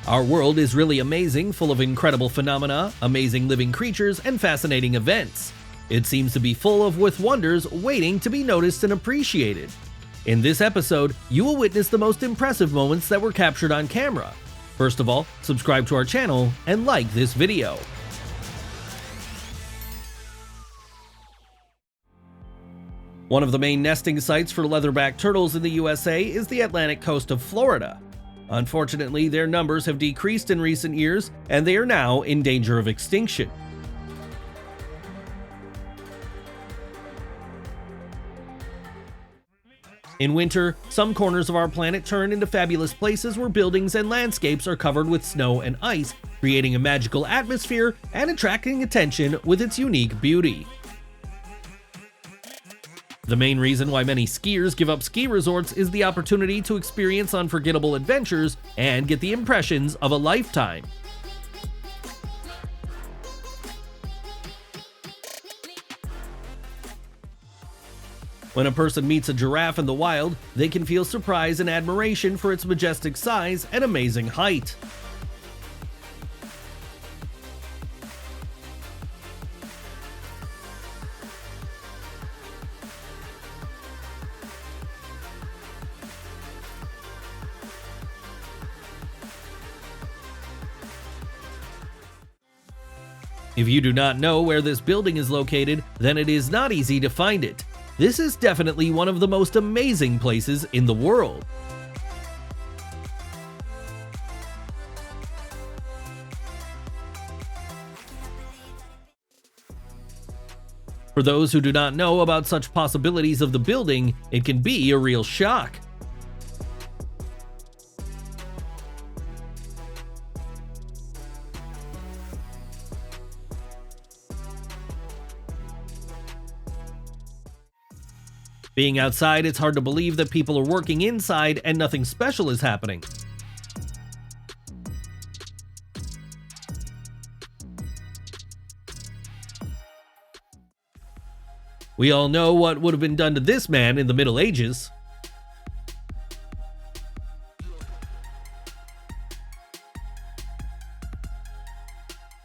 Our world is really amazing, full of incredible phenomena, amazing living creatures, and fascinating events. It seems to be full with wonders waiting to be noticed and appreciated. In this episode, you will witness the most impressive moments that were captured on camera. First of all, subscribe to our channel and like this video. One of the main nesting sites for leatherback turtles in the USA is the Atlantic coast of Florida. Unfortunately, their numbers have decreased in recent years, and they are now in danger of extinction. In winter, some corners of our planet turn into fabulous places where buildings and landscapes are covered with snow and ice, creating a magical atmosphere and attracting attention with its unique beauty. The main reason why many skiers give up ski resorts is the opportunity to experience unforgettable adventures and get the impressions of a lifetime. When a person meets a giraffe in the wild, they can feel surprise and admiration for its majestic size and amazing height. If you do not know where this building is located, then it is not easy to find it. This is definitely one of the most amazing places in the world. For those who do not know about such possibilities of the building, it can be a real shock. Being outside, it's hard to believe that people are working inside and nothing special is happening. We all know what would have been done to this man in the Middle Ages.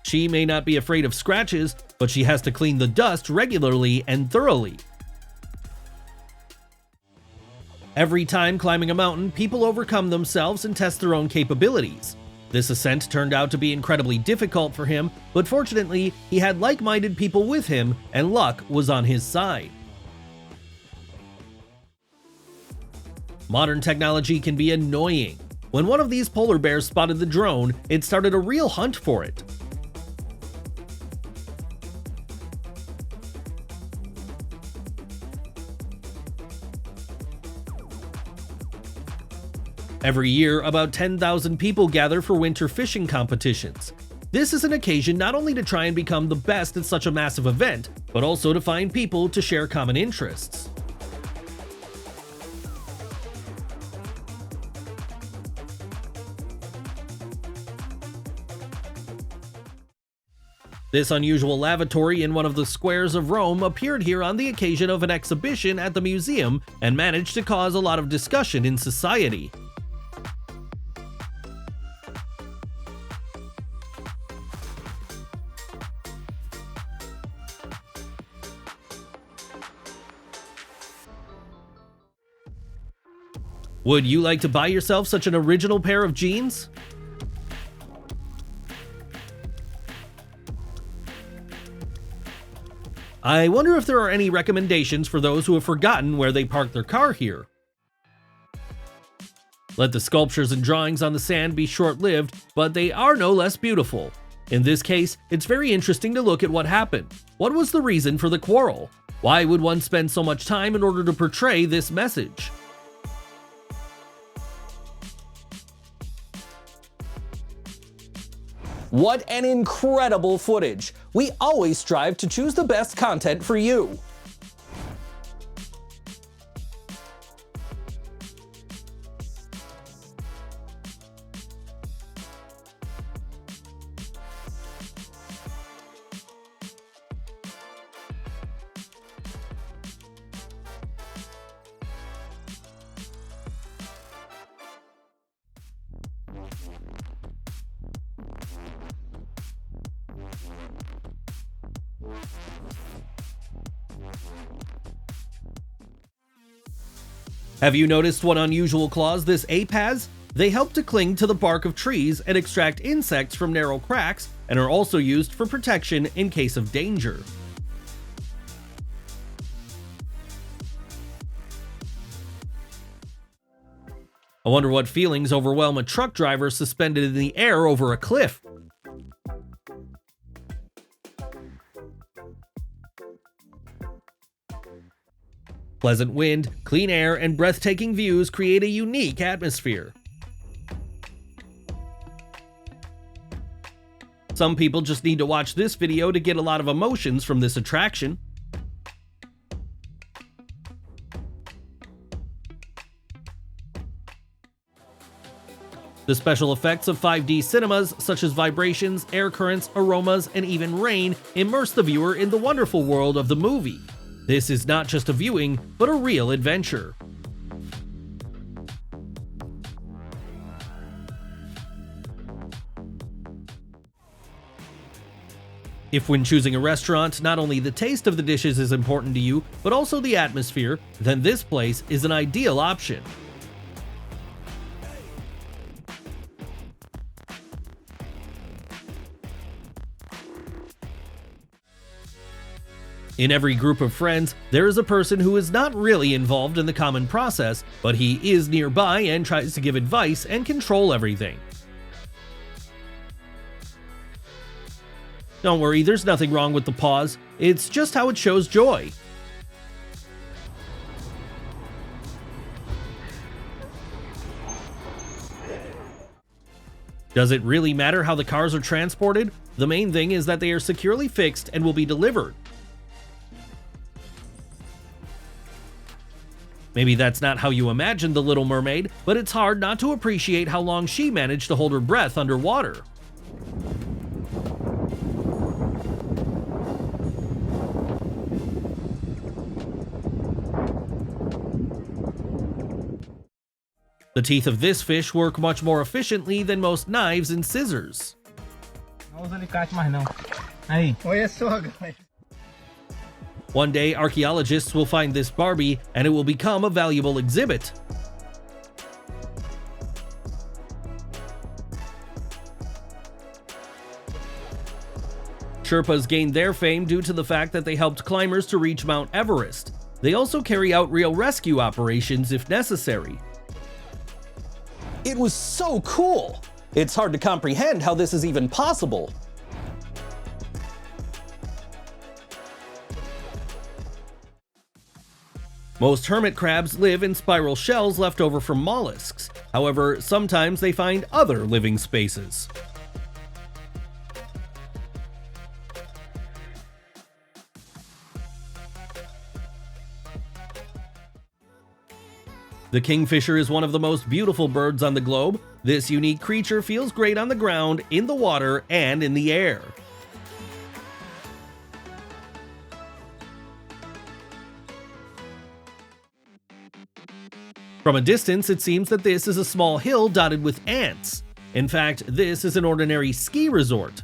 She may not be afraid of scratches, but she has to clean the dust regularly and thoroughly. Every time climbing a mountain, people overcome themselves and test their own capabilities. This ascent turned out to be incredibly difficult for him, but fortunately, he had like-minded people with him, and luck was on his side. Modern technology can be annoying. When one of these polar bears spotted the drone, it started a real hunt for it. Every year, about 10,000 people gather for winter fishing competitions. This is an occasion not only to try and become the best at such a massive event, but also to find people to share common interests. This unusual lavatory in one of the squares of Rome appeared here on the occasion of an exhibition at the museum and managed to cause a lot of discussion in society. Would you like to buy yourself such an original pair of jeans? I wonder if there are any recommendations for those who have forgotten where they parked their car here. Let the sculptures and drawings on the sand be short-lived, but they are no less beautiful. In this case, it's very interesting to look at what happened. What was the reason for the quarrel? Why would one spend so much time in order to portray this message? What an incredible footage! We always strive to choose the best content for you. Have you noticed what unusual claws this ape has? They help to cling to the bark of trees and extract insects from narrow cracks, and are also used for protection in case of danger. I wonder what feelings overwhelm a truck driver suspended in the air over a cliff. Pleasant wind, clean air, and breathtaking views create a unique atmosphere. Some people just need to watch this video to get a lot of emotions from this attraction. The special effects of 5D cinemas, such as vibrations, air currents, aromas, and even rain, immerse the viewer in the wonderful world of the movie. This is not just a viewing, but a real adventure. If when choosing a restaurant, not only the taste of the dishes is important to you, but also the atmosphere, then this place is an ideal option. In every group of friends, there is a person who is not really involved in the common process, but he is nearby and tries to give advice and control everything. Don't worry, there's nothing wrong with the pause, it's just how it shows joy. Does it really matter how the cars are transported? The main thing is that they are securely fixed and will be delivered. Maybe that's not how you imagined The Little Mermaid, but it's hard not to appreciate how long she managed to hold her breath underwater. The teeth of this fish work much more efficiently than most knives and scissors. One day, archaeologists will find this Barbie, and it will become a valuable exhibit. Sherpas gained their fame due to the fact that they helped climbers to reach Mount Everest. They also carry out real rescue operations if necessary. It was so cool! It's hard to comprehend how this is even possible. Most hermit crabs live in spiral shells left over from mollusks. However, sometimes they find other living spaces. The kingfisher is one of the most beautiful birds on the globe. This unique creature feels great on the ground, in the water, and in the air. From a distance, it seems that this is a small hill dotted with ants. In fact, this is an ordinary ski resort.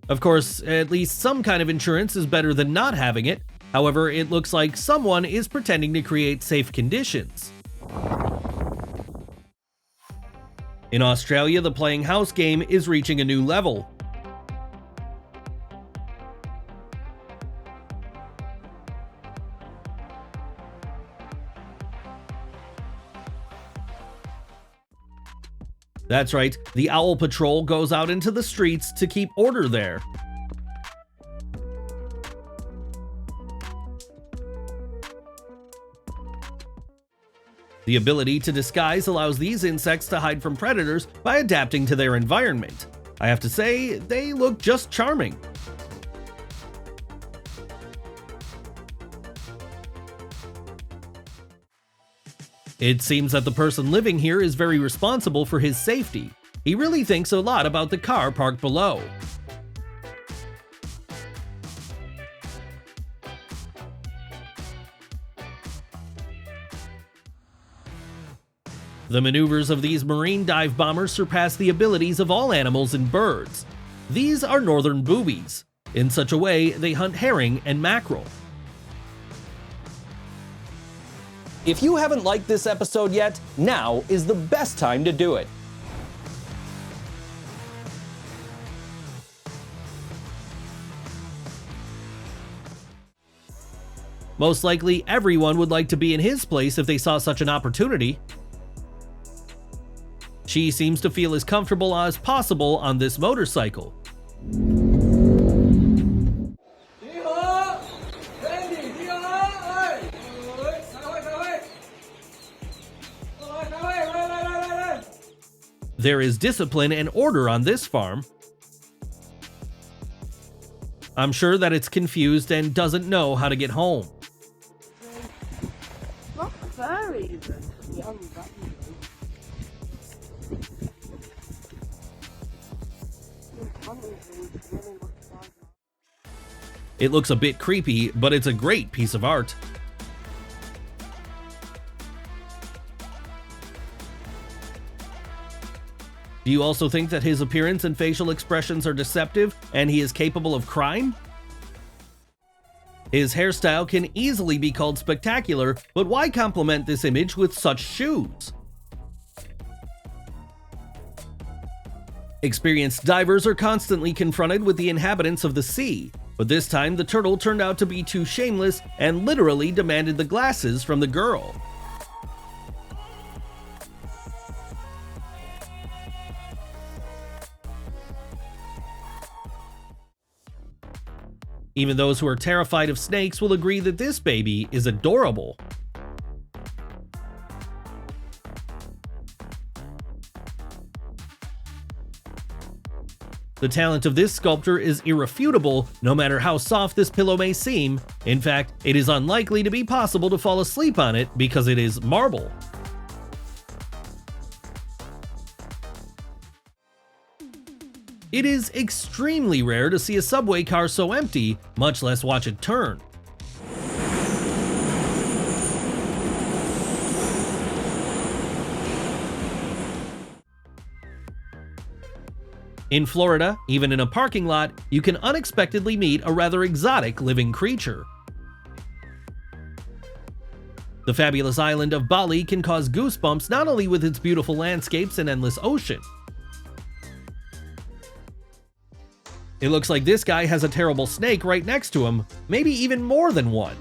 Of course, at least some kind of insurance is better than not having it. However, it looks like someone is pretending to create safe conditions. In Australia, the playing house game is reaching a new level. That's right, the Owl Patrol goes out into the streets to keep order there. The ability to disguise allows these insects to hide from predators by adapting to their environment. I have to say, they look just charming. It seems that the person living here is very responsible for his safety. He really thinks a lot about the car parked below. The maneuvers of these marine dive bombers surpass the abilities of all animals and birds. These are northern boobies. In such a way, they hunt herring and mackerel. If you haven't liked this episode yet, now is the best time to do it. Most likely, everyone would like to be in his place if they saw such an opportunity. She seems to feel as comfortable as possible on this motorcycle. There is discipline and order on this farm. I'm sure that it's confused and doesn't know how to get home. Not fair even. It looks a bit creepy, but it's a great piece of art. Do you also think that his appearance and facial expressions are deceptive and he is capable of crime? His hairstyle can easily be called spectacular, but why compliment this image with such shoes? Experienced divers are constantly confronted with the inhabitants of the sea, but this time the turtle turned out to be too shameless and literally demanded the glasses from the girl. Even those who are terrified of snakes will agree that this baby is adorable. The talent of this sculptor is irrefutable, no matter how soft this pillow may seem. In fact, it is unlikely to be possible to fall asleep on it because it is marble. It is extremely rare to see a subway car so empty, much less watch it turn. In Florida, even in a parking lot, you can unexpectedly meet a rather exotic living creature. The fabulous island of Bali can cause goosebumps not only with its beautiful landscapes and endless ocean. It looks like this guy has a terrible snake right next to him, maybe even more than one.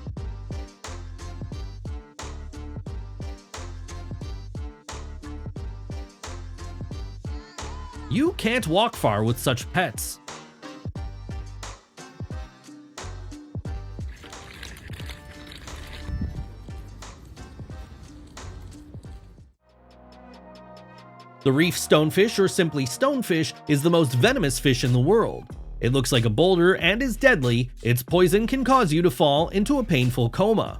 You can't walk far with such pets. The reef stonefish, or simply stonefish, is the most venomous fish in the world. It looks like a boulder and is deadly. Its poison can cause you to fall into a painful coma.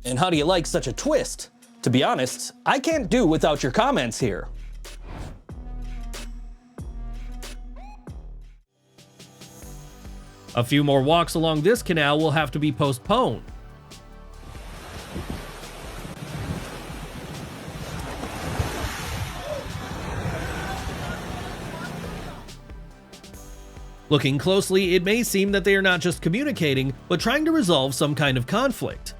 And how do you like such a twist? To be honest, I can't do without your comments here. A few more walks along this canal will have to be postponed. Looking closely, it may seem that they are not just communicating, but trying to resolve some kind of conflict.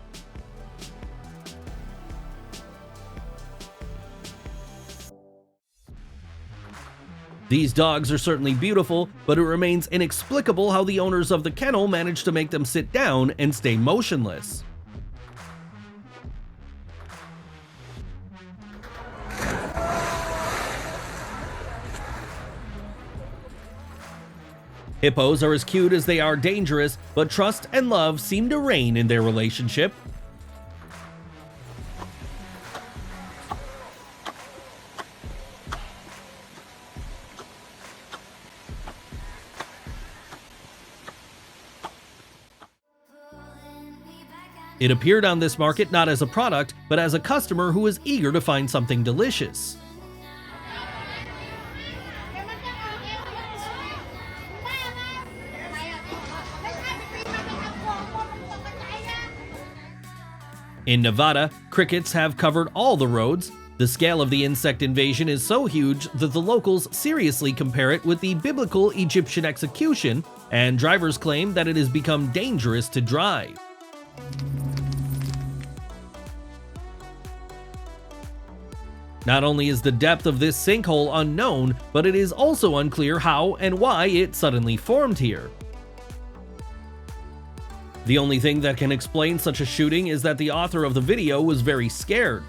These dogs are certainly beautiful, but it remains inexplicable how the owners of the kennel managed to make them sit down and stay motionless. Hippos are as cute as they are dangerous, but trust and love seem to reign in their relationship. It appeared on this market not as a product, but as a customer who was eager to find something delicious. In Nevada, crickets have covered all the roads. The scale of the insect invasion is so huge that the locals seriously compare it with the biblical Egyptian execution, and drivers claim that it has become dangerous to drive. Not only is the depth of this sinkhole unknown, but it is also unclear how and why it suddenly formed here. The only thing that can explain such a shooting is that the author of the video was very scared.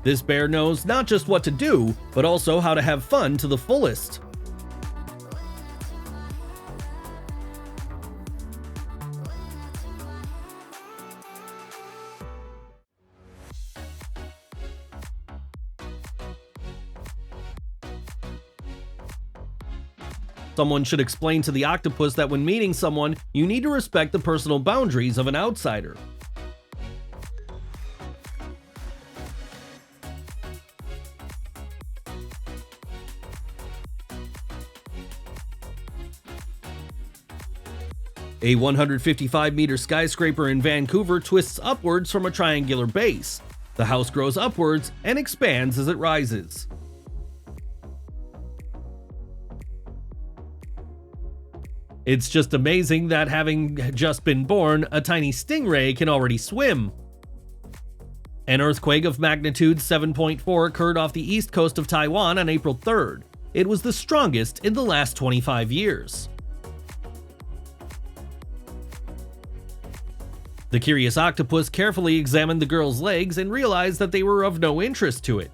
This bear knows not just what to do, but also how to have fun to the fullest. Someone should explain to the octopus that when meeting someone, you need to respect the personal boundaries of an outsider. A 155-meter skyscraper in Vancouver twists upwards from a triangular base. The house grows upwards and expands as it rises. It's just amazing that, having just been born, a tiny stingray can already swim. An earthquake of magnitude 7.4 occurred off the east coast of Taiwan on April 3rd. It was the strongest in the last 25 years. The curious octopus carefully examined the girl's legs and realized that they were of no interest to it.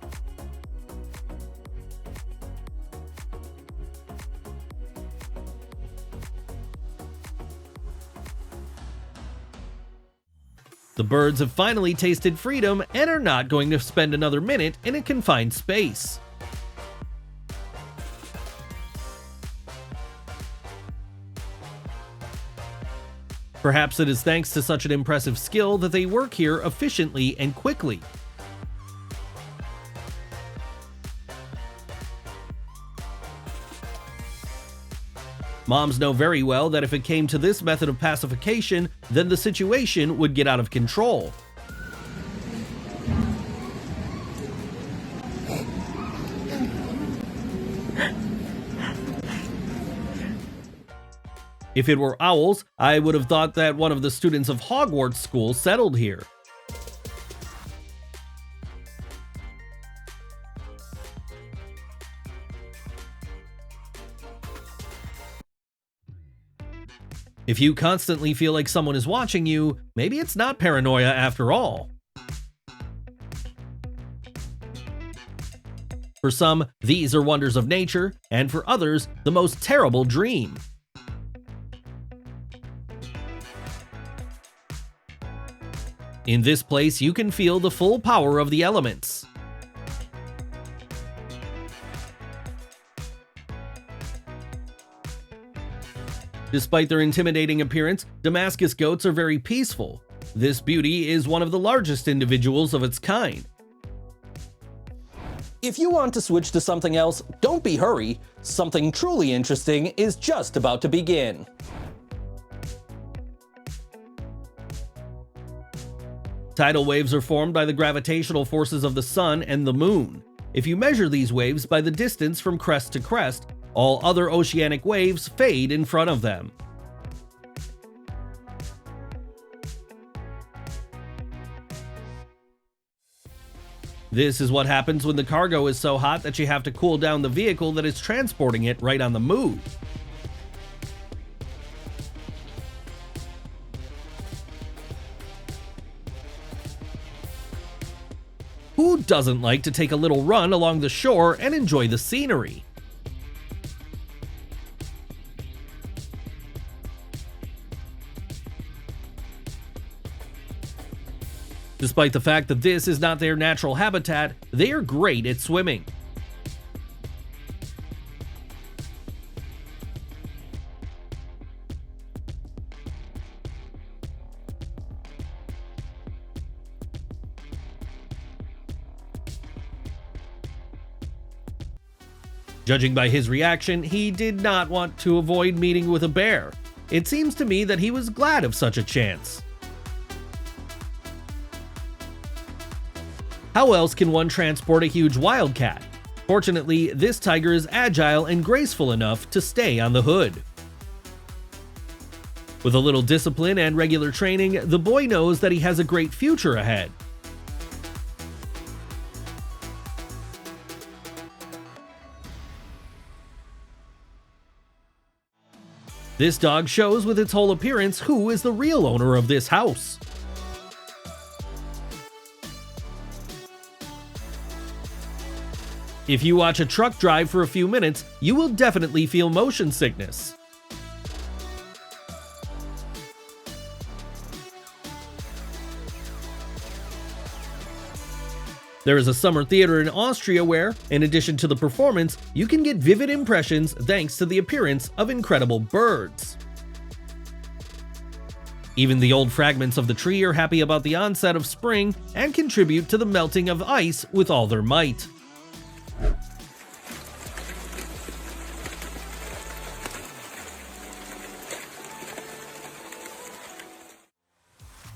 The birds have finally tasted freedom and are not going to spend another minute in a confined space. Perhaps it is thanks to such an impressive skill that they work here efficiently and quickly. Moms know very well that if it came to this method of pacification, then the situation would get out of control. If it were owls, I would have thought that one of the students of Hogwarts School settled here. If you constantly feel like someone is watching you, maybe it's not paranoia after all. For some, these are wonders of nature, and for others, the most terrible dream. In this place, you can feel the full power of the elements. Despite their intimidating appearance, Damascus goats are very peaceful. This beauty is one of the largest individuals of its kind. If you want to switch to something else, don't be hurry. Something truly interesting is just about to begin. Tidal waves are formed by the gravitational forces of the sun and the moon. If you measure these waves by the distance from crest to crest, all other oceanic waves fade in front of them. This is what happens when the cargo is so hot that you have to cool down the vehicle that is transporting it right on the move. Who doesn't like to take a little run along the shore and enjoy the scenery? Despite the fact that this is not their natural habitat, they are great at swimming. Judging by his reaction, he did not want to avoid meeting with a bear. It seems to me that he was glad of such a chance. How else can one transport a huge wildcat? Fortunately, this tiger is agile and graceful enough to stay on the hood. With a little discipline and regular training, the boy knows that he has a great future ahead. This dog shows with its whole appearance who is the real owner of this house. If you watch a truck drive for a few minutes, you will definitely feel motion sickness. There is a summer theater in Austria where, in addition to the performance, you can get vivid impressions thanks to the appearance of incredible birds. Even the old fragments of the tree are happy about the onset of spring and contribute to the melting of ice with all their might.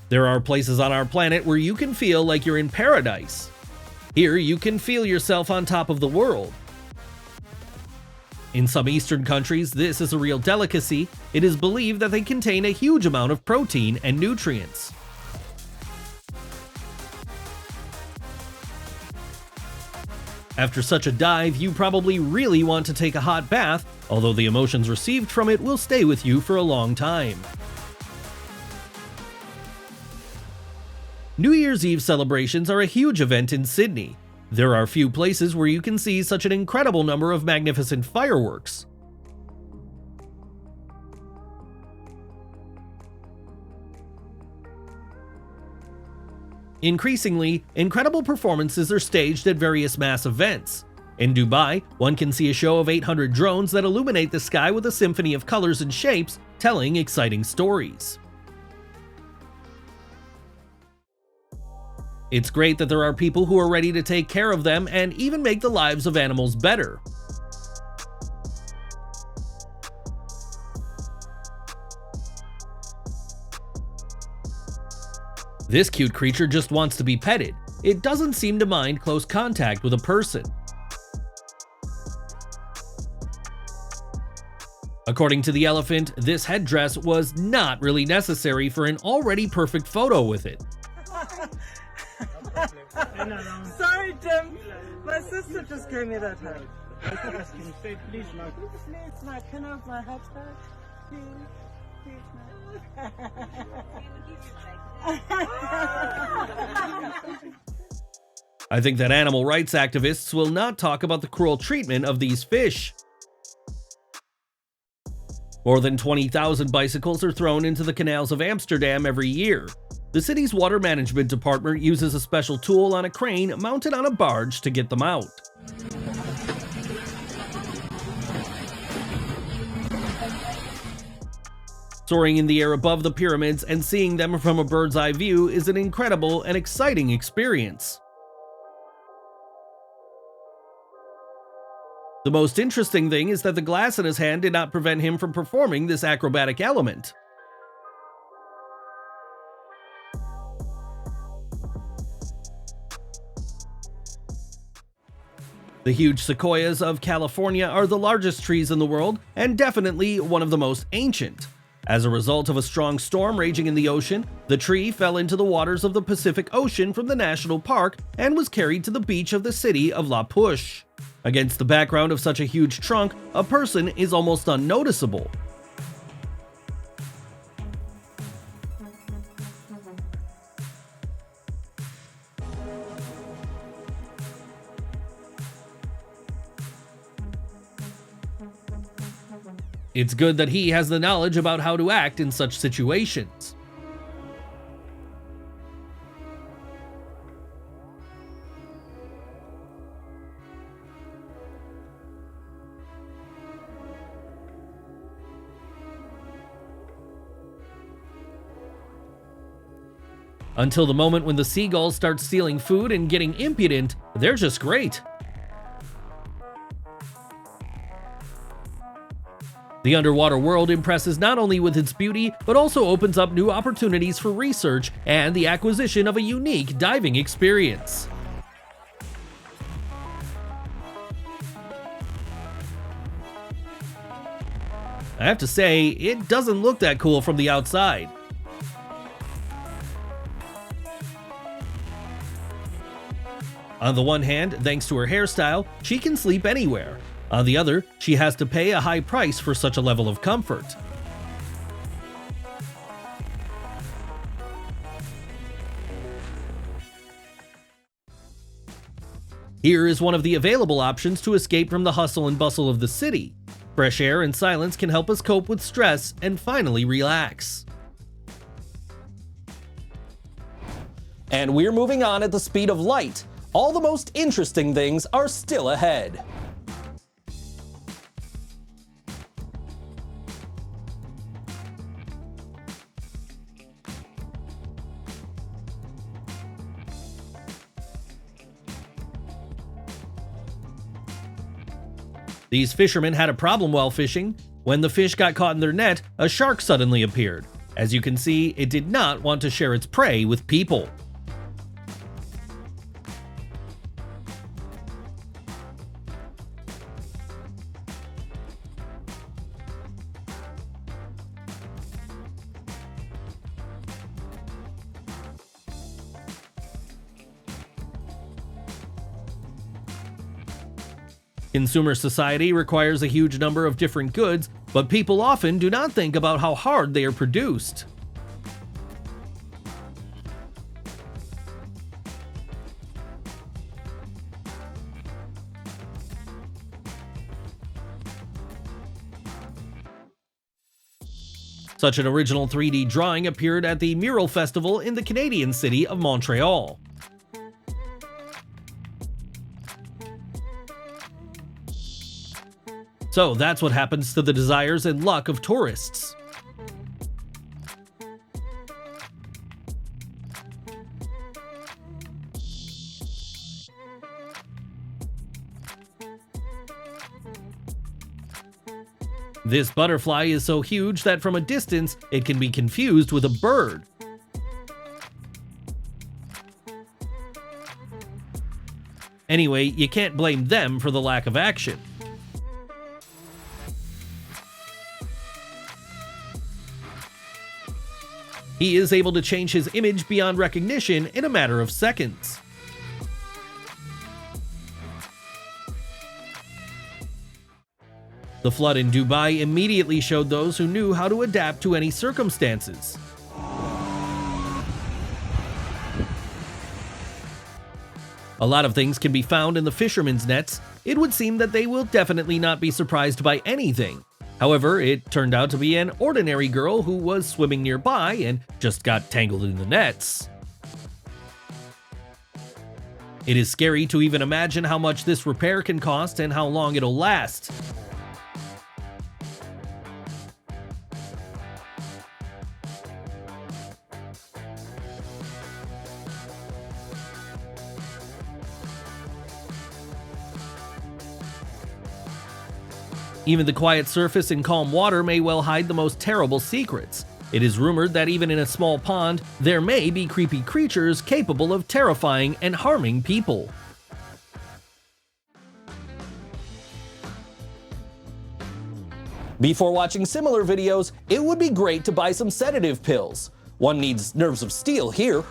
There are places on our planet where you can feel like you're in paradise. Here, you can feel yourself on top of the world. In some Eastern countries, this is a real delicacy. It is believed that they contain a huge amount of protein and nutrients. After such a dive, you probably really want to take a hot bath, although the emotions received from it will stay with you for a long time. New Year's Eve celebrations are a huge event in Sydney. There are few places where you can see such an incredible number of magnificent fireworks. Increasingly, incredible performances are staged at various mass events. In Dubai, one can see a show of 800 drones that illuminate the sky with a symphony of colors and shapes, telling exciting stories. It's great that there are people who are ready to take care of them and even make the lives of animals better. This cute creature just wants to be petted. It doesn't seem to mind close contact with a person. According to the elephant, this headdress was not really necessary for an already perfect photo with it. Sorry, Tim. My sister just gave me that hat. Please, Please, my, can I have my hat back? Please, I think that animal rights activists will not talk about the cruel treatment of these fish. More than 20,000 bicycles are thrown into the canals of Amsterdam every year. The city's water management department uses a special tool on a crane mounted on a barge to get them out. Soaring in the air above the pyramids and seeing them from a bird's eye view is an incredible and exciting experience. The most interesting thing is that the glass in his hand did not prevent him from performing this acrobatic element. The huge sequoias of California are the largest trees in the world and definitely one of the most ancient. As a result of a strong storm raging in the ocean, the tree fell into the waters of the Pacific Ocean from the national park and was carried to the beach of the city of La Push. Against the background of such a huge trunk, a person is almost unnoticeable. It's good that he has the knowledge about how to act in such situations. Until the moment when the seagulls start stealing food and getting impudent, they're just great. The underwater world impresses not only with its beauty, but also opens up new opportunities for research and the acquisition of a unique diving experience. I have to say, it doesn't look that cool from the outside. On the one hand, thanks to her hairstyle, she can sleep anywhere. On the other, she has to pay a high price for such a level of comfort. Here is one of the available options to escape from the hustle and bustle of the city. Fresh air and silence can help us cope with stress and finally relax. And we're moving on at the speed of light. All the most interesting things are still ahead. These fishermen had a problem while fishing. When the fish got caught in their net, a shark suddenly appeared. As you can see, it did not want to share its prey with people. Consumer society requires a huge number of different goods, but people often do not think about how hard they are produced. Such an original 3D drawing appeared at the Mural Festival in the Canadian city of Montreal. So that's what happens to the desires and luck of tourists. This butterfly is so huge that from a distance it can be confused with a bird. Anyway, you can't blame them for the lack of action. He is able to change his image beyond recognition in a matter of seconds. The flood in Dubai immediately showed those who knew how to adapt to any circumstances. A lot of things can be found in the fishermen's nets. It would seem that they will definitely not be surprised by anything. However, it turned out to be an ordinary girl who was swimming nearby and just got tangled in the nets. It is scary to even imagine how much this repair can cost and how long it'll last. Even the quiet surface and calm water may well hide the most terrible secrets. It is rumored that even in a small pond, there may be creepy creatures capable of terrifying and harming people. Before watching similar videos, it would be great to buy some sedative pills. One needs nerves of steel here.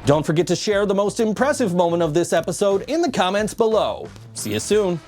Don't forget to share the most impressive moment of this episode in the comments below. See you soon.